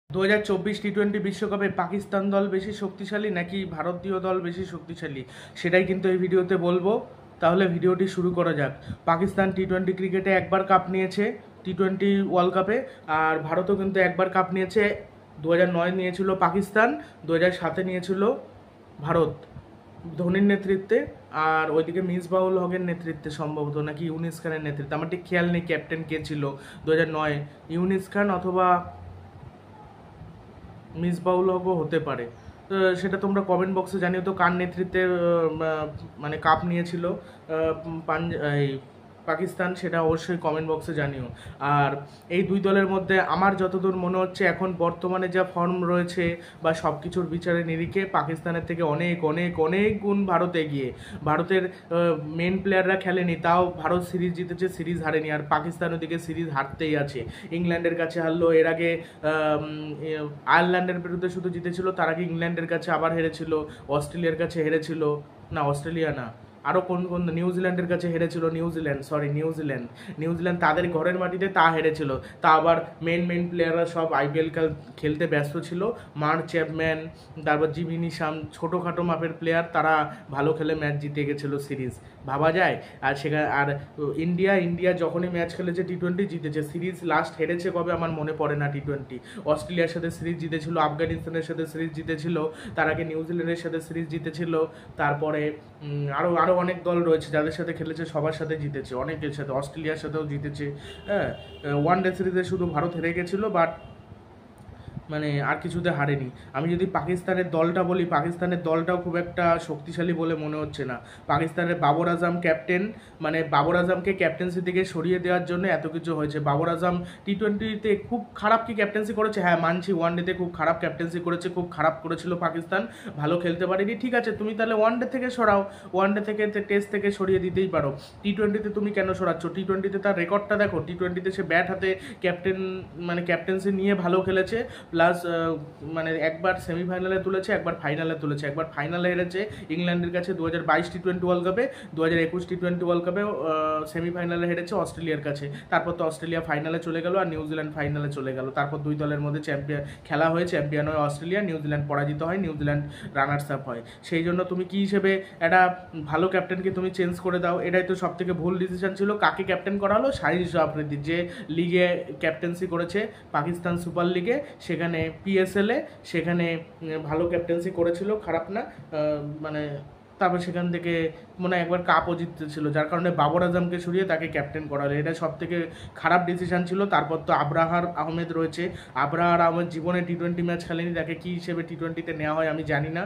2024 টি-20 বিশ্বকাপে পাকিস্তান দল বেশি শক্তিশালী নাকি ভারতীয় দল বেশি শক্তিশালী, সেটাই কিন্তু এই ভিডিওতে বলবো। তাহলে ভিডিওটি শুরু করা যাক। পাকিস্তান টি-20 ক্রিকেটে একবার কাপ নিয়েছে, টি-20 ওয়ার্ল্ড কাপে। আর ভারতও কিন্তু একবার কাপ নিয়েছে। 2009 নিয়েছিল পাকিস্তান, 2007 নিয়েছিল ভারত ধোনির নেতৃত্বে, আর ওইদিকে মিসবাউল হকের নেতৃত্বে সম্ভবত, নাকি ইউনিস খানের নেতৃত্বে, আমার ঠিক খেয়াল নেই ক্যাপ্টেন কে ছিল 2009, ইউনিস খান অথবা মিসবাউল হকও হতে পারে। তো সেটা তোমরা কমেন্ট বক্সে জানিও তো, কার নেতৃত্বে মানে কাপ নিয়েছিল এই পাকিস্তান, সেটা অবশ্যই কমেন্ট বক্সে জানিও। আর এই দুই দলের মধ্যে আমার যতদূর মনে হচ্ছে এখন বর্তমানে যা ফর্ম রয়েছে বা সব কিছুর বিচারে নিরিখে পাকিস্তানের থেকে অনেক অনেক অনেক গুণ ভারত এগিয়ে। ভারতের মেন প্লেয়াররা খেলেনি, তাও ভারত সিরিজ জিতেছে, সিরিজ হারেনি। আর পাকিস্তান ওদিকে সিরিজ হারতেই আছে, ইংল্যান্ডের কাছে হারলো, এর আগে আয়ারল্যান্ডের বিরুদ্ধে শুধু জিতেছিল, তার আগে ইংল্যান্ডের কাছে আবার হেরেছিল, অস্ট্রেলিয়ার কাছে হেরেছিল, না অস্ট্রেলিয়া না, আরও কোন কোন, নিউজিল্যান্ডের কাছে হেরেছিল, নিউজিল্যান্ড তাদের ঘরের মাটিতে তা হেরেছিল। তা আবার মেন প্লেয়াররা সব আইপিএল খেলতে ব্যস্ত ছিল, মার্ক চ্যাপম্যান, তারপর জিমি নিশাম, ছোটোখাটো মাপের প্লেয়ার, তারা ভালো খেলে ম্যাচ জিতে গেছিলো সিরিজ, ভাবা যায়। আর সেখানে আর ইন্ডিয়া যখনই ম্যাচ খেলেছে টি-20 জিতেছে। সিরিজ লাস্ট হেরেছে কবে আমার মনে পড়ে না। টি-20 অস্ট্রেলিয়ার সাথে সিরিজ জিতেছিল, আফগানিস্তানের সাথে সিরিজ জিতেছিল, তার আগে নিউজিল্যান্ডের সাথে সিরিজ জিতেছিল, তারপরে আরও অনেক দল রয়েছে যাদের সাথে খেলেছে, সবার সাথে জিতেছে, অনেকের সাথে, অস্ট্রেলিয়ার সাথেও জিতেছে। হ্যাঁ, ওয়ান ডে সিরিজে শুধু ভারত হেরে গেছিলো, বাট মানে আর কিছুতে হারেনি। আমি যদি পাকিস্তানের দলটা বলি, পাকিস্তানের দলটাও খুব একটা শক্তিশালী বলে মনে হচ্ছে না। পাকিস্তানের বাবর আজম ক্যাপ্টেন, মানে বাবর আজমকে ক্যাপ্টেন্সি থেকে সরিয়ে দেওয়ার জন্য এত কিছু হয়েছে। বাবর আজম টি-20তে খুব খারাপ কি ক্যাপ্টেন্সি করেছে, হ্যাঁ মানছি, ওয়ান ডেতে খুব খারাপ ক্যাপ্টেন্সি করেছে, খুব খারাপ করেছিল পাকিস্তান, ভালো খেলতে পারেনি, ঠিক আছে, তুমি তাহলে ওয়ান ডে থেকে সরাও, ওয়ান ডে থেকে টেস্ট থেকে সরিয়ে দিতেই পারো। টি-20তে তুমি কেন সরাচ্ছ? টি-20তে তার রেকর্ডটা দেখো, টি-20তে সে ব্যাট হাতে ক্যাপ্টেন্সি নিয়ে ভালো খেলেছে, প্লাস মানে একবার সেমিফাইনালে তুলেছে, একবার ফাইনালে তুলেছে, একবার ফাইনালে হেরেছে ইংল্যান্ডের কাছে 2022 টি-20 ওয়ার্ল্ড কাপে, 2021 টি-20 ওয়ার্ল্ড কাপে সেমিফাইনালে হেরেছে অস্ট্রেলিয়ার কাছে। তারপর তো অস্ট্রেলিয়া ফাইনালে চলে গেল আর নিউজিল্যান্ড ফাইনালে চলে গেল। তারপর দুই দলের মধ্যে খেলা হয়ে চ্যাম্পিয়ন হয় অস্ট্রেলিয়া, নিউজিল্যান্ড পরাজিত হয়, নিউজিল্যান্ড রানার্স আপ হয়। সেই জন্য তুমি কি হিসেবে একটা ভালো ক্যাপ্টেনকে তুমি চেঞ্জ করে দাও? এটাই তো সব থেকে ভুল ডিসিশন ছিল। কাকে ক্যাপ্টেন করা হলো? শাহিন শাহ আফ্রিদি, যে লিগে ক্যাপ্টেন্সি করেছে পাকিস্তান সুপার লিগে, সেখানে পিএসএলে, সেখানে ভালো ক্যাপ্টেন্সি করেছিল, খারাপ না, মানে তারপর সেখান থেকে মনে হয় একবার কাপও জিতেছিল, যার কারণে বাবর আজমকে সরিয়ে তাকে ক্যাপ্টেন করা হলো। এটা সব থেকে খারাপ ডিসিশন ছিল। তারপর তো আবরাহার আহমেদ রয়েছে, আবরাহার আহমেদ জীবনে টি-20 ম্যাচ খেলেনি, তাকে কী হিসেবে টি-20তে নেওয়া হয় আমি জানি না।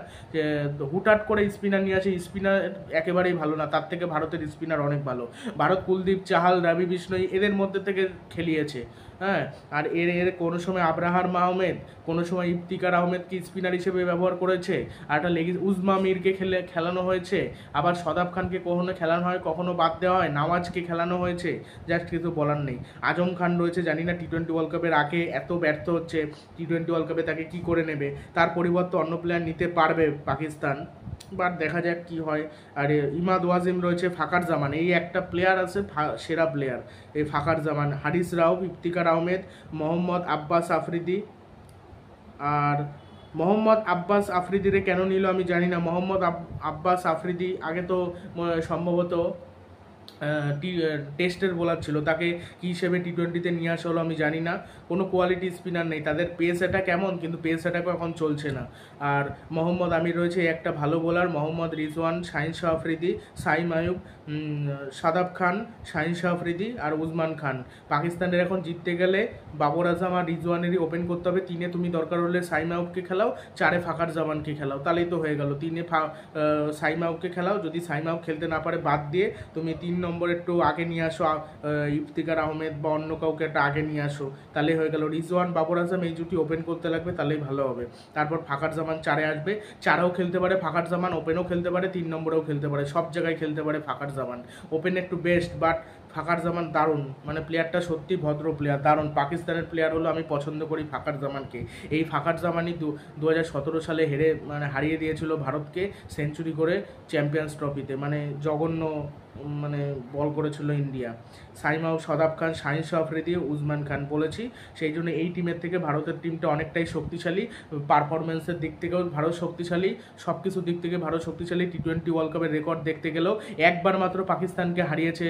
হুটহাট করে স্পিনার নিয়ে আসে, স্পিনার একেবারেই ভালো না, তার থেকে ভারতের স্পিনার অনেক ভালো। ভারত কুলদীপ চাহাল, রবি বিষ্ণই এদের মধ্যে থেকে খেলিয়েছে। হ্যাঁ, আর এর কোনো সময় আবরাহার আহমেদ, কোনো সময় ইফতিকার আহমেদকে স্পিনার হিসেবে ব্যবহার করেছে, আর একটা উজমা মিরকে খেলানো হয়েছে, আবার সদাব খানকে কখনো খেলানো হয়, কখনো বাদ দেওয়া হয়, নওয়াজকে খেলানো হয়েছে, জাস্ট কিছু বলার নেই। আজম খান রয়েছে, জানি না টি-20 ওয়ার্ল্ড কাপের আগে এত ব্যর্থ হচ্ছে, টি-20 ওয়ার্ল্ড কাপে তাকে কি করে নেবে, তার পরিবর্তে অন্য প্লেয়ার নিতে পারবে পাকিস্তান, বাট দেখা যাক কি হয়। আর ইমাদ ওয়াজিম রয়েছে, ফাকার জামান, এই একটা প্লেয়ার আছে সেরা প্লেয়ার, এই ফাকার জামান, হারিস রাও, ইফতিকার আহমেদ, মোহাম্মদ আব্বাস আফ্রিদি। আর মোহাম্মদ আব্বাস আফ্রিদিরে কেন নিল আমি জানি না। মোহাম্মদ আব্বাস আফ্রিদি আগে তো সম্ভবত টেস্টের বোলার ছিল, তাকে কী হিসেবে টি-20তে নিয়ে আসা হলো আমি জানি না। কোনো কোয়ালিটি স্পিনার নেই, তাদের পেস অ্যাটাক কেমন, কিন্তু পেস অ্যাটাকও এখন চলছে না। আর মোহাম্মদ আমির রয়েছে একটা ভালো বোলার, মোহাম্মদ রিজওয়ান, শাহিন শাহ আফ্রিদি, সাইম আয়ুব, সাদাব খান, শাহিন শাহ আফ্রিদি আর উসমান খান। পাকিস্তানের এখন জিততে গেলে বাবর আজম আর রিজওয়ানেরই ওপেন করতে হবে। 3-এ তুমি দরকার হলে সাইম আয়ুবকে খেলাও, 4-এ ফাকার জামানকে খেলাও, তাহলেই তো হয়ে গেল। 3-এ সাইম আয়ুবকে খেলাও, যদি সাইম আয়ুব খেলতে না পারে বাদ দিয়ে তুমি 3 নম্বরে একটু আগে নিয়ে আসো ইফতিকার আহমেদ বা অন্য কাউকে একটা আগে নিয়ে আসো, তাহলেই হয়ে গেল। রিজওয়ান বাবর আজম এই জুটি ওপেন করতে লাগবে, তাহলেই ভালো হবে। তারপর ফাকার জামান 4-এ আসবে, 4-এও খেলতে পারে ফাকার জামান, ওপেনও খেলতে পারে, 3 নম্বরেও খেলতে পারে, সব জায়গায় খেলতে পারে ফাকার জামান। ওপেন একটু বেস্ট, বাট ফাকার জামান দারুণ, মানে প্লেয়ারটা সত্যি ভদ্র প্লেয়ার, দারুণ। পাকিস্তানের প্লেয়ার হলো আমি পছন্দ করি ফাকার জামানকে। এই ফাকার জামানই 2017 সালে হারিয়ে দিয়েছিল ভারতকে সেঞ্চুরি করে চ্যাম্পিয়ন্স ট্রফিতে, মানে জঘন্য মানে বল করেছিল ইন্ডিয়া। সাইমাও, সদাব খান, শাহিন আফ্রিদি, উসমান খান বলেছি। সেই জন্য এই টিমের থেকে ভারতের টিমটা অনেকটাই শক্তিশালী, পারফরমেন্সের দিক থেকেও ভারত শক্তিশালী, সব কিছুর দিক থেকে ভারত শক্তিশালী। টি-20 ওয়ার্ল্ড কাপের রেকর্ড দেখতে গেলেও একবার মাত্র পাকিস্তানকে হারিয়েছে,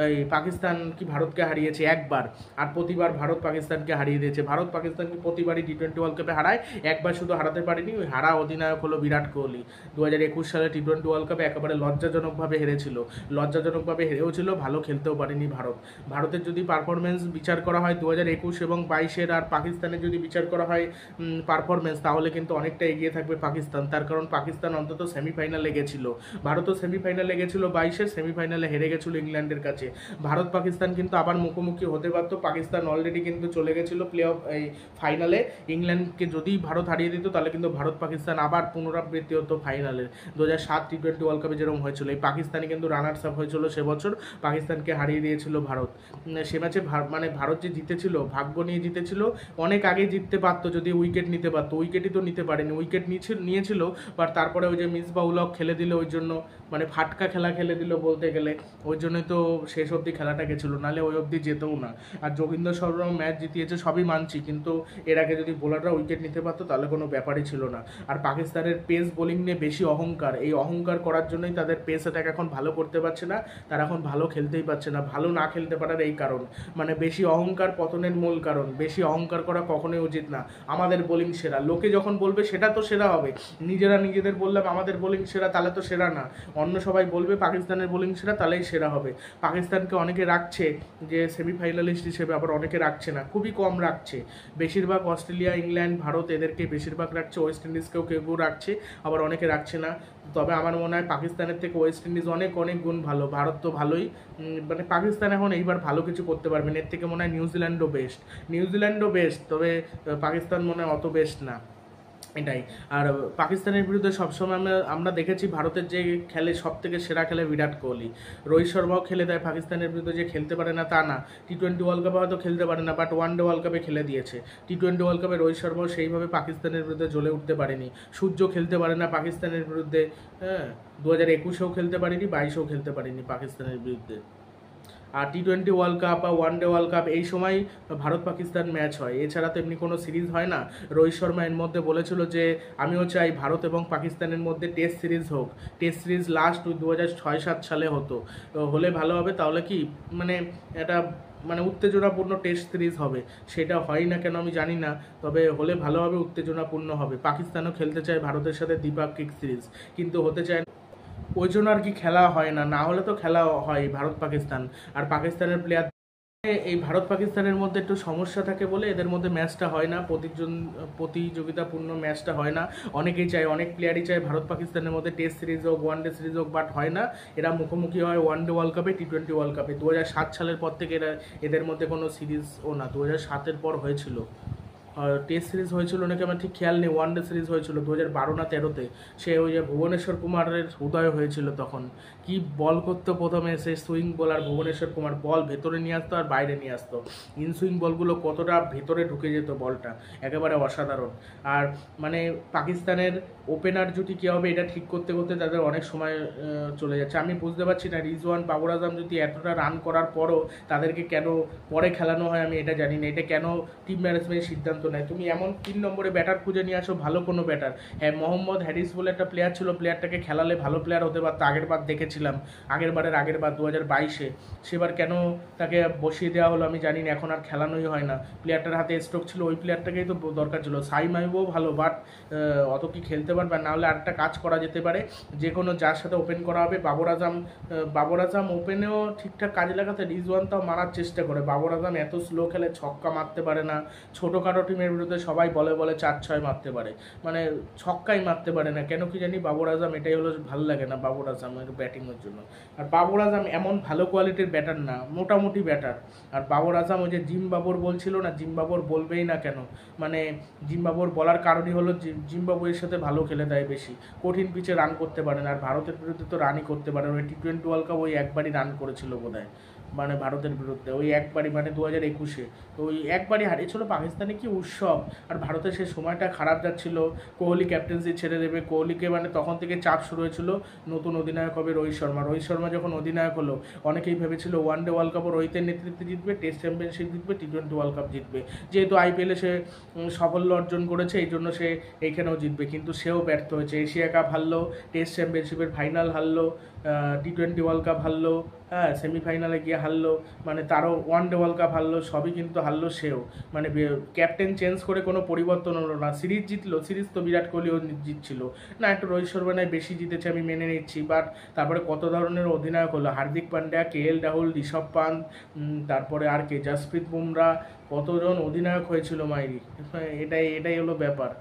এই পাকিস্তান কি ভারতকে হারিয়েছে একবার, আর প্রতিবার ভারত পাকিস্তানকে হারিয়ে দিয়েছে। ভারত পাকিস্তানকে প্রতিবারই টি-20 ওয়ার্ল্ড কাপে হারায়, একবার শুধু হারাতে পারেনি, ওই হারা অধিনায়ক হলো বিরাট কোহলি। 2021 সালে টি-20 ওয়ার্ল্ড কাপে একেবারে লজ্জাজনকভাবে হেরেছিল, লজ্জাজনকভাবে হেরেও ছিল, ভালো খেলতেও পারেনি ভারত। ভারতের যদি পারফরমেন্স বিচার করা হয় 2021 এবং 22-এর, আর পাকিস্তানের যদি বিচার করা হয় পারফরমেন্স, তাহলে কিন্তু অনেকটা এগিয়ে থাকবে পাকিস্তান। তার কারণ পাকিস্তান অন্তত সেমিফাইনালে গেছিল, ভারতও সেমিফাইনালে গেছিল, 22-এর সেমিফাইনালে হেরে গেছিল ইংল্যান্ডের কাছে। ভারত পাকিস্তান কিন্তু আবার মুখোমুখি হতে পারত, পাকিস্তান অলরেডি কিন্তু চলে গেছিল প্লে অফ এই ফাইনালে। ইংল্যান্ডকে যদি ভারত হারিয়ে দিত তাহলে কিন্তু ভারত পাকিস্তান আবার পুনরাবৃত্তি হতো ফাইনালের। 2007 টি-20 ওয়ার্ল্ড কাপে যেরকম হয়েছিল, এই পাকিস্তানি কিন্তু রানার্স আপ হয়েছিল সে বছর, পাকিস্তানকে হারিয়ে দিয়েছিল ভারত। সে ম্যাচে মানে ভারত যে জিতেছিল ভাগ্য নিয়ে জিতেছিল, অনেক আগে জিততে পারতো যদি উইকেট নিতে পারতো, উইকেটই তো নিতে পারেনি। উইকেট নিয়েছিল বাট তারপরে ওই যে মিসবাউল হক খেলে দিল, ওই জন্য মানে ফাটকা খেলা খেলে দিল বলতে গেলে, ওই জন্যই তো শেষ অবধি খেলাটা গেছিলো, নাহলে ওই অবধি যেতেও না। আর যোগেন্দ্র শর্মা ম্যাচ জিতিয়েছে সবই মানছি, কিন্তু এর আগে যদি বোলাররা উইকেট নিতে পারতো তাহলে কোনো ব্যাপারই ছিল না। আর পাকিস্তানের পেস বোলিং নিয়ে বেশি অহংকার, এই অহংকার করার জন্যই তাদের পেস অ্যাটাক এখন ভালো করতে পারছে না, তারা এখন ভালো খেলতেই পারছে না। ভালো না খেলতে পারার এই কারণ, মানে বেশি অহংকার পতনের মূল কারণ। বেশি অহংকার করা কখনোই উচিত না। আমাদের বোলিং সেরা, লোকে যখন বলবে সেটা তো সেরা হবে, নিজেরা নিজেদের বললাম আমাদের বোলিং সেরা, তাহলে তো সেরা না। অন্য সবাই বলবে পাকিস্তানের বোলিং সেরা, তাহলেই সেরা হবে। পাকিস্তানকে অনেকে রাখছে যে সেমিফাইনালিস্ট হিসেবে, আবার অনেকে রাখছে না, খুবই কম রাখছে। বেশিরভাগ অস্ট্রেলিয়া, ইংল্যান্ড, ভারত এদেরকে বেশিরভাগ রাখছে, ওয়েস্ট ইন্ডিজকেও কেউ কেউ রাখছে, আবার অনেকে রাখছে না। তবে আমার মনে হয় পাকিস্তানের থেকে ওয়েস্ট ইন্ডিজ অনেক অনেক গুণ ভালো। ভারত তো ভালোই, মানে পাকিস্তান এখন এইবার ভালো কিছু করতে পারবে না। এর থেকে মনে হয় নিউজিল্যান্ডও বেস্ট, তবে পাকিস্তান মনে হয় অত বেস্ট না, এটাই। আর পাকিস্তানের বিরুদ্ধে সবসময় আমরা দেখেছি ভারতের যে খেলে সব থেকে সেরা খেলে বিরাট কোহলি। রোহিত শর্মাও খেলে দেয়, পাকিস্তানের বিরুদ্ধে যে খেলতে পারে না তা না। টি-20 ওয়ার্ল্ড কাপে হয়তো খেলতে পারে না, বাট ওয়ানডে ওয়ার্ল্ড কাপে খেলে দিয়েছে। টি-20 ওয়ার্ল্ড কাপে রোহিত শর্মাও সেইভাবে পাকিস্তানের বিরুদ্ধে জ্বলে উঠতে পারেনি। সূর্য খেলতে পারে না পাকিস্তানের বিরুদ্ধে, হ্যাঁ, 2021-এও খেলতে পারেনি, 22-এও খেলতে পারেনি পাকিস্তানের বিরুদ্ধে। আর টি-20 ওয়ার্ল্ড কাপ বা ওয়ানডে ওয়ার্ল্ড কাপ এই সময় ভারত পাকিস্তান ম্যাচ হয়, এছাড়া তো এমনি কোনো সিরিজ হয় না। রোহিত শর্মা এর মধ্যে বলেছিল যে আমিও চাই ভারত এবং পাকিস্তানের মধ্যে টেস্ট সিরিজ হোক। টেস্ট সিরিজ লাস্ট 2006-07 সালে হতো, হলে ভালো হবে। তাহলে কি মানে এটা মানে উত্তেজনাপূর্ণ টেস্ট সিরিজ হবে, সেটা হয় না কেন আমি জানি না, তবে হলে ভালো হবে, উত্তেজনাপূর্ণ হবে। পাকিস্তানও খেলতে চায় ভারতের সাথে দ্বিপাক্ষিক সিরিজ, কিন্তু হতে চায় ওই জন্য আর কি খেলা হয় না, না হলে তো খেলা হয় ভারত পাকিস্তান। আর পাকিস্তানের প্লেয়ার এই ভারত পাকিস্তানের মধ্যে একটু সমস্যা থাকে বলে এদের মধ্যে ম্যাচটা হয় না, প্রতিযোগিতাপূর্ণ ম্যাচটা হয় না। অনেকেই চায়, অনেক প্লেয়ারই চায় ভারত পাকিস্তানের মধ্যে টেস্ট সিরিজ হোক, ওয়ানডে সিরিজ হোক, বাট হয় না। এরা মুখোমুখি হয় ওয়ানডে ওয়ার্ল্ড কাপে, টি-20 ওয়ার্ল্ড কাপে। 2007 সালের পর থেকে এদের মধ্যে কোনো সিরিজও না, 2007-এর পর হয়েছিল টেস্ট সিরিজ হয়েছিল নাকি আমার ঠিক খেয়াল নেই। ওয়ানডে সিরিজ হয়েছিল 2012 না 13-তে, সে ওই যে ভুবনেশ্বর কুমারের উদয় হয়েছিল তখন। কি বল করতো প্রথমে, সে সুইং বোলার ভুবনেশ্বর কুমার, বল ভেতরে নিয়ে আসতো আর বাইরে নিয়ে আসতো। ইনসুইং বলগুলো কতটা ভেতরে ঢুকে যেত বলটা, একেবারে অসাধারণ। আর মানে পাকিস্তানের ওপেনার জুটি কী হবে এটা ঠিক করতে করতে তাদের অনেক সময় চলে যাচ্ছে। আমি বুঝতে পারছি না রিজওয়ান, বাবর আজম যদি এতটা রান করার পরও তাদেরকে কেন পরে খেলানো হয়, আমি এটা জানি না। এটা কেন টিম ম্যানেজমেন্টের সিদ্ধান্ত নেয়? তুমি এমন 3 নম্বরে ব্যাটার খুঁজে নিয়ে আসো, ভালো কোনো ব্যাটার। হ্যাঁ, মোহাম্মদ হ্যারিস বলে একটা প্লেয়ার ছিল, প্লেয়ারটাকে খেলালে ভালো প্লেয়ার হতে পারতো। আগের বার 2022-এ সেবার কেন তাকে বসিয়ে দেওয়া হলো আমি জানি না, এখন আর খেলানোই হয় না। প্লেয়ারটার হাতে স্ট্রোক ছিল, ওই প্লেয়ারটাকেই তো দরকার ছিল। সাইম আইবও ভালো, বাট অত কি খেলতে পারবে না। হলে আরেকটা কাজ করা যেতে পারে, যে কোনো যার সাথে ওপেন করা হবে, বাবর আজম ওপেনেও ঠিকঠাক কাজে লাগাতে, রিজওয়ান তাও মারার চেষ্টা করে। বাবর আজম এত স্লো খেলে, ছক্কা মারতে পারে না। ছোটোখাটো টিমের বিরুদ্ধে সবাই বলে 4-6 মারতে পারে, মানে ছক্কাই মারতে পারে না কেন কি জানি। বাবর আজম এটাই হলো ভালো লাগে না বাবর আজমের ব্যাটিংয়ের জন্য। আর বাবর আজম এমন ভালো কোয়ালিটির ব্যাটার না, মোটামুটি ব্যাটার। আর বাবর আজম ওই যে জিম বাবর বলছিল না, জিম বাবর বলবেই না কেন, মানে জিম বাবর বলার কারণই হলো জিম্বাবুয়ের সাথে ভালো খেলে দেয় বেশি, কঠিন পিচে রান করতে পারে না। আর ভারতের বিরুদ্ধে তো রানই করতে পারে না। ওই টি-20 ওয়ার্ল্ড কাপ ওই একবারই রান করেছিল বোধহয়, মানে ভারতের বিরুদ্ধে ওই একবারই, মানে 2021-এ ওই একবারই হারিয়েছিল। পাকিস্তানে কি উৎসব, আর ভারতের সে সময়টা খারাপ যাচ্ছিল, কোহলি ক্যাপ্টেন্সি ছেড়ে দেবে, কোহলিকে মানে তখন থেকে চাপ শুরু হয়েছিল নতুন অধিনায়ক হবে রোহিত শর্মা। রোহিত শর্মা যখন অধিনায়ক হলো অনেকেই ভেবেছিল ওয়ানডে ওয়ার্ল্ড কাপও রোহিতের নেতৃত্বে জিতবে, টেস্ট চ্যাম্পিয়নশিপ জিতবে, টি-20 ওয়ার্ল্ড কাপ জিতবে। যেহেতু আইপিএলে সে সাফল্য অর্জন করেছে এই জন্য সে এইখানেও জিতবে, কিন্তু সেও ব্যর্থ হয়েছে। এশিয়া কাপ হারলো, টেস্ট চ্যাম্পিয়নশিপের ফাইনাল হারলো, টি-20 ওয়ার্ল্ড কাপ হারলো, হ্যাঁ সেমিফাইনালে গিয়ে হারলো, মানে তারও ওয়ানডে ওয়ার্ল্ড কাপ হারলো, সবই কিন্তু হারলো সেও। মানে ক্যাপ্টেন চেঞ্জ করে কোনো পরিবর্তন হলো না। সিরিজ জিতলো, সিরিজ তো বিরাট কোহলিও জিতছিল না, একটু রোহিত শর্মা নয় বেশি জিতেছে আমি মেনে নিচ্ছি, বাট তারপরে কত ধরনের অধিনায়ক হলো, হার্দিক পান্ডিয়া, KL রাহুল, ঋষভ পান্ত, তারপরে আর কে, জসপ্রীত বুমরা, কতজন অধিনায়ক হয়েছিল মাইরি। এটাই হলো ব্যাপার,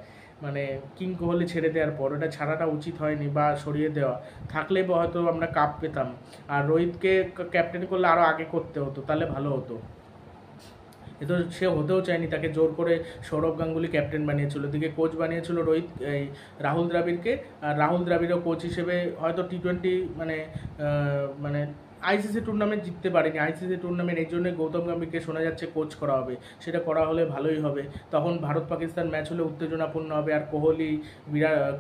মানে কিং কোহলি ছেড়ে দেওয়ার পর ওটা ছাড়াটা উচিত হয়নি, বা সরিয়ে দেওয়া থাকলে হয়তো আমরা কাপ পেতাম। আর রোহিতকে ক্যাপ্টেন করলে আরও আগে করতে হতো, তাহলে ভালো হতো। এ তো সে হতেও চায়নি, তাকে জোর করে সৌরভ গাঙ্গুলি ক্যাপ্টেন বানিয়েছিল, দিকে কোচ বানিয়েছিল রোহিত এই রাহুল দ্রাবিড়কে। আর রাহুল দ্রাবিড়ও কোচ হিসেবে হয়তো টি-20 মানে আইসিসি টুর্নামেন্ট জিততে পারেনি। আইসিসি টুর্নামেন্ট এই জন্যই গৌতম গম্ভীরকে শোনা যাচ্ছে কোচ করা হবে, সেটা করা হলে ভালোই হবে। তখন ভারত পাকিস্তান ম্যাচ হলে উত্তেজনাপূর্ণ হবে, আর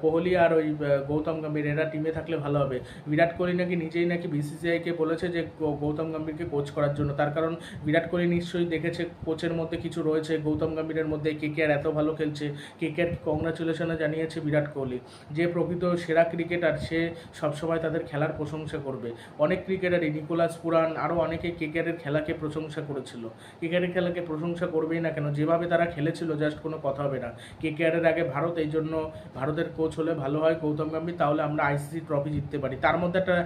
কোহলি আর ওই গৌতম গম্ভীর এরা টিমে থাকলে ভালো হবে। বিরাট কোহলি নাকি নিজেই নাকি বিসিসিআইকে বলেছে যে গৌতম গম্ভীরকে কোচ করার জন্য, তার কারণ বিরাট কোহলি নিশ্চয়ই দেখেছে কোচের মধ্যে কিছু রয়েছে, গৌতম গম্ভীরের মধ্যে। KKR এত ভালো খেলছে, KKR কংগ্রাচুলেশনে জানিয়েছে বিরাট কোহলি, যে প্রকৃত সেরা ক্রিকেটার সে সবসময় তাদের খেলার প্রশংসা করবে। অনেক ক্রিকেটারই, নিকোলাস পুরান, আরও অনেকে KKR-এর খেলাকে প্রশংসা করেছিল। KKR-এর খেলাকে প্রশংসা করবেই না কেন, যেভাবে তারা খেলেছিল জাস্ট কোনো কথা হবে না। KKR-এর আগে ভারত, এই জন্য ভারতের কোচ হলে ভালো হয় গৌতম গম্ভীর, তাহলে আমরা আইসিসি ট্রফি জিততে পারি। তার মধ্যে একটা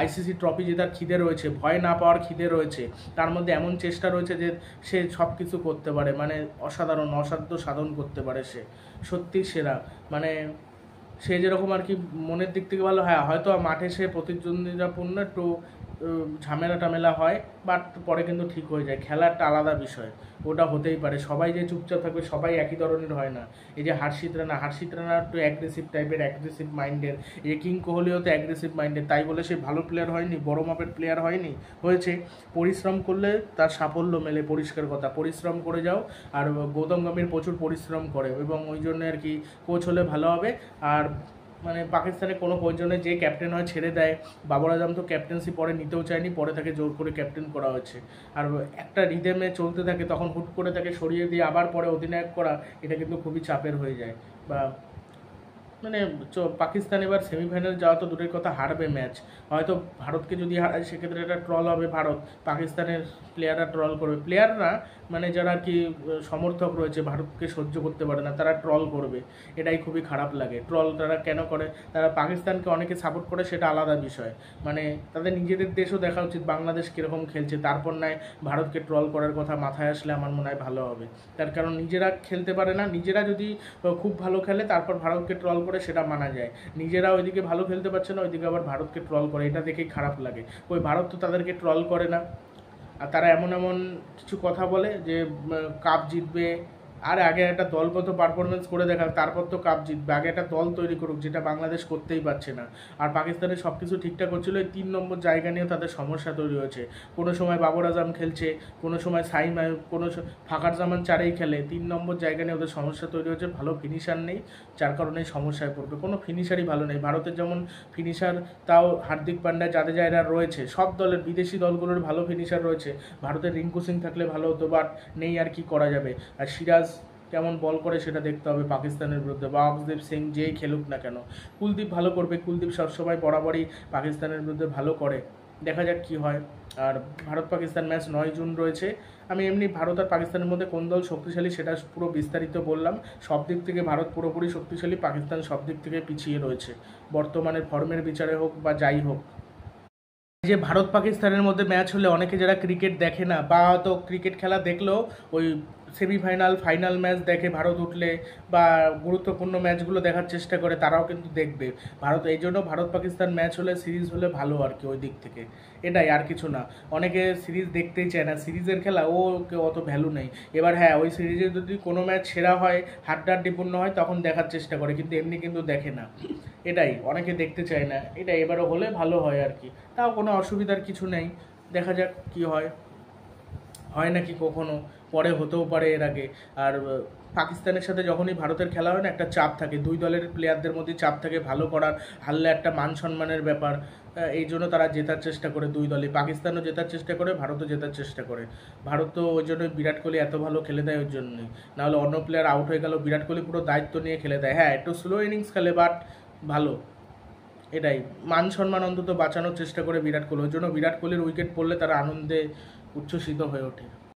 আইসিসি ট্রফি জেতার খিদে রয়েছে, ভয় না পাওয়ার খিদে রয়েছে, তার মধ্যে এমন চেষ্টা রয়েছে যে সে সব কিছু করতে পারে, মানে অসাধারণ অসাধ্য সাধন করতে পারে, সে সত্যি সেরা। মানে সে যেরকম আর কি মনের দিক থেকে ভালো, হ্যাঁ হয়তো মাঠে সে প্রতিদ্বন্দ্বিতাপূর্ণ একটু ঝামেলা টামেলা হয়, বাট পরে কিন্তু ঠিক হয়ে যায়। খেলা একটা আলাদা বিষয়, ওটা হতেই পারে। সবাই যে চুপচাপ থাকবে, সবাই একই ধরনের হয় না। এই যে হার্ষিত রানা একটু অ্যাগ্রেসিভ টাইপের, অ্যাগ্রেসিভ মাইন্ডের। এই যে কিং কোহলিও তো অ্যাগ্রেসিভ মাইন্ডের, তাই বলে সে ভালো প্লেয়ার হয়নি, বড় মাপের প্লেয়ার হয়নি, হয়েছে। পরিশ্রম করলে তার সাফল্য মেলে, পরিষ্কার কথা। পরিশ্রম করে যাও, আর গৌতম গম্ভীর প্রচুর পরিশ্রম করে, এবং ওই জন্য আর কি কোচ হলে ভালো হবে। আর মানে পাকিস্তানে কোনো প্রয়োজনে যে ক্যাপ্টেন হয় ছেড়ে দেয়। বাবর আজম তো ক্যাপ্টেন্সি পরে নিতেও চায়নি, পরে তাকে জোর করে ক্যাপ্টেন করা হয়েছে। আর একটা রিদেমে চলতে থাকে, তখন হুট করে তাকে সরিয়ে দিয়ে আবার পরে অধিনায়ক করা, এটা কিন্তু খুবই চাপের হয়ে যায়। বা মানে পাকিস্তান এবার সেমিফাইনাল যাওয়া তো দূরের কথা, হারবে ম্যাচ। হয়তো ভারতকে যদি হারায় সেক্ষেত্রে এটা ট্রল হবে, ভারত পাকিস্তানের প্লেয়াররা ট্রল করবে, প্লেয়াররা মানে যারা আর কি সমর্থক রয়েছে ভারতকে সহ্য করতে পারে না, তারা ট্রল করবে। এটাই খুবই খারাপ লাগে। ট্রল তারা কেন করে? তারা পাকিস্তানকে অনেকে সাপোর্ট করে, সেটা আলাদা বিষয়, মানে তাদের নিজেদের দেশও দেখা উচিত বাংলাদেশ কীরকম খেলছে, তারপর নয় ভারতকে ট্রল করার কথা মাথায় আসলে আমার মনে হয় ভালো হবে। তার কারণ নিজেরা খেলতে পারে না, নিজেরা যদি খুব ভালো খেলে তারপর ভারতকে ট্রল করে সেটা মানা যায়। নিজেরা ওইদিকে ভালো খেলতে পারছে না, ওইদিকে আবার ভারতকে ট্রল করে, এটা দেখেই খারাপ লাগে। ওই ভারত তো তাদেরকে ট্রল করে না, আর তারা এমন এমন কিছু কথা বলে যে কাপ জিতবে। আর আগে একটা দলগত পারফরমেন্স করে দেখা, তারপর তো কাপ জিতবে। আগে একটা দল তৈরি করুক, যেটা বাংলাদেশ করতেই পারছে না। আর পাকিস্তানের সব কিছু ঠিকঠাক হচ্ছিল, এই 3 নম্বর জায়গা নিয়েও তাদের সমস্যা তৈরি হয়েছে। কোনো সময় বাবর আজম খেলছে, কোনো সময় সাইম আয়ুব, কোনো ফাকার জামান চারেই খেলে। 3 নম্বর জায়গা নিয়ে ওদের সমস্যা তৈরি হয়েছে, ভালো ফিনিশার নেই, যার কারণে সমস্যায় পড়বে। কোনো ফিনিশারই ভালো নেই ভারতের, যেমন ফিনিশার তাও হার্দিক পান্ডিয়া, জাদেজা এরা রয়েছে, সব দলের বিদেশি দলগুলোর ভালো ফিনিশার রয়েছে। ভারতের রিঙ্কু সিং থাকলে ভালো হতো, বাট নেই, আর কি করা যাবে। আর সিরাজ কেমন বল করে সেটা দেখতে হবে পাকিস্তানের বিরুদ্ধে, বা অক্সদীপ সিং যেই খেলুক না কেন। কুলদীপ ভালো করবে, কুলদীপ সবসময় বরাবরই পাকিস্তানের বিরুদ্ধে ভালো করে, দেখা যাক কি হয়। আর ভারত পাকিস্তান ম্যাচ 9 জুন রয়েছে। আমি এমনি ভারত আর পাকিস্তানের মধ্যে কোন দল শক্তিশালী সেটা পুরো বিস্তারিত বললাম। সব দিক থেকে ভারত পুরোপুরি শক্তিশালী, পাকিস্তান সব দিক থেকে পিছিয়ে রয়েছে, বর্তমানের ফর্মের বিচারে হোক বা যাই হোক। যে ভারত পাকিস্তানের মধ্যে ম্যাচ হলে অনেকে যারা ক্রিকেট দেখে না, বা হয়তো ক্রিকেট খেলা দেখলেও ওই সেমিফাইনাল ফাইনাল ম্যাচ দেখে ভারত উঠলে, বা গুরুত্বপূর্ণ ম্যাচগুলো দেখার চেষ্টা করে, তারাও কিন্তু দেখবে ভারত। এই জন্য ভারত পাকিস্তান ম্যাচ হলে, সিরিজ হলে ভালো আর কি, ওই দিক থেকে এটাই, আর কিছু না। অনেকে সিরিজ দেখতেই চায় না, সিরিজের খেলা অত ভ্যালু নেই। এবার হ্যাঁ, ওই সিরিজে যদি কোনো ম্যাচ সেরা হয়, হাড্ডাহাড্ডিপূর্ণ হয়, তখন দেখার চেষ্টা করে, কিন্তু এমনি কিন্তু দেখে না। এটাই, অনেকে দেখতে চায় না, এটাই। এবারও হলে ভালো হয় আর কি, তাও কোনো অসুবিধার কিছু নেই। দেখা যাক কি হয়, হয় নাকি কখনো, পরে হতেও পারে এর আগে। আর পাকিস্তানের সাথে যখনই ভারতের খেলা হয় না, একটা চাপ থাকে, দুই দলের প্লেয়ারদের মধ্যে চাপ থাকে ভালো করার, হারলে একটা মান সম্মানের ব্যাপার। এই জন্য তারা জেতার চেষ্টা করে দুই দলই, পাকিস্তানও জেতার চেষ্টা করে, ভারতও জেতার চেষ্টা করে। ভারত তো ওই জন্য বিরাট কোহলি এত ভালো খেলে দেয় ওই জন্যই, নাহলে অন্য প্লেয়ার আউট হয়ে গেল, বিরাট কোহলি পুরো দায়িত্ব নিয়ে খেলে দেয়। হ্যাঁ, একটু স্লো ইনিংস খেলে, বাট ভালো। এটাই, মান সম্মান অন্তত বাঁচানোর চেষ্টা করে বিরাট কোহলি, ওই জন্য বিরাট কোহলির উইকেট পড়লে তারা আনন্দে উচ্ছ্বসিত হয়ে ওঠে।